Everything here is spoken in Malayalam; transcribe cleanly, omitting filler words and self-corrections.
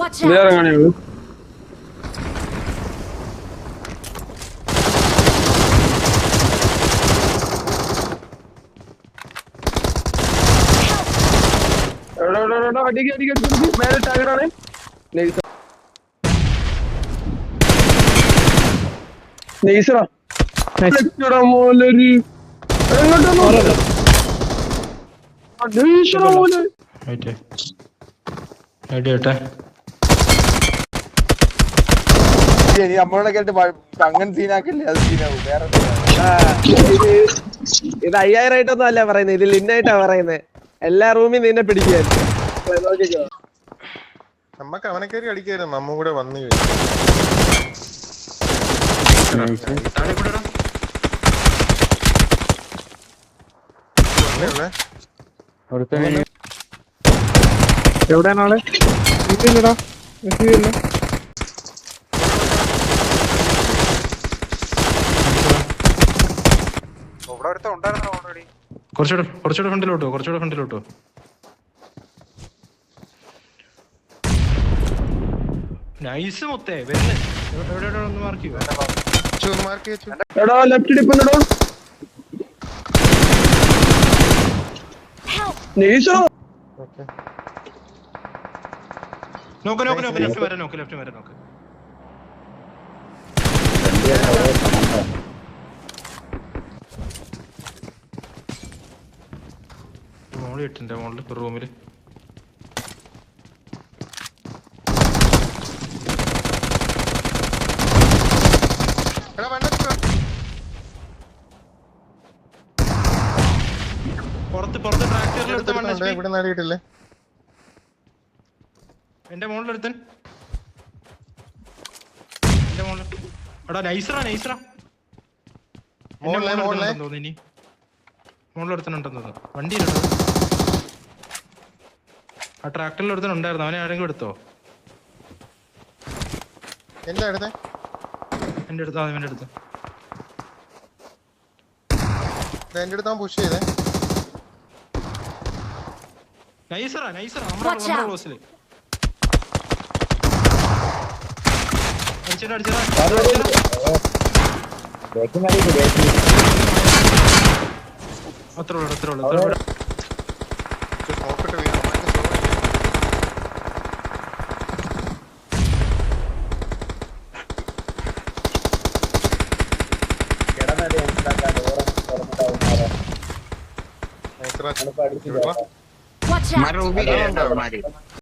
Watch വേറെ out! കാണുള്ളൂ. മേലെ ടാഗറാണ്. നെയ്സറാ മോലൊരു നമ്മളെ കേട്ട് അങ്ങനെ സീനാക്കില്ലേ അത് സീനാവും വേറെ ഇത് 5000 ആയിട്ടൊന്നും അല്ല പറയുന്നത്, ഇതിൽ ഇന്നായിട്ടാ പറയുന്നത്. എല്ലാ റൂമിൽ നിന്നെ പിടിക്കുവായിരുന്നു. നമ്മക്ക് അവനെ കയറി അടിക്കായിരുന്നു, നമ്മ കൂടെ വന്നു എവിടെയാണ് ആള്? ഇല്ലടാ മെസ്സേജ് കുറച്ചുകൂടെ ഫ്രണ്ടിലോട്ടോ. നൈസ് മൊത്തേ വരുന്നേ. എവിടെ ഒന്ന് മാർക്ക് ചെയ്യോ? എടാ ലെഫ്റ്റ് ഡിപ്പെൻഡോ നെയ്സറോ. നോക്ക് ലെഫ്റ്റ് വരെ നോക്ക്. മോള് ഇട്ടിന്റെ മോളില് റൂമില് പുറത്ത് ട്രാക്ടറിലെടുത്ത എന്റെ മോളിലെടുത്തൻ. എടാ നൈസറാ തോന്നുന്നു. ഇനി മോളിലെടുത്തനുണ്ടെന്ന് തോന്നുന്നു. വണ്ടിയിലുണ്ടോ? ആ ട്രാക്ടറിലെടുത്തനുണ്ടായിരുന്നു. അവനെ ആരെങ്കിലും എടുത്തോ? എന്റെ അടുത്ത് എന്റെ അടുത്ത് അവന്റെ അടുത്ത് പുഷ് ചെയ്തേ. നൈസറാ നമ്മുടെ ക്ലോസില് അടിച്ചടാ. അത്രേ ഉള്ളൂ. Watch out!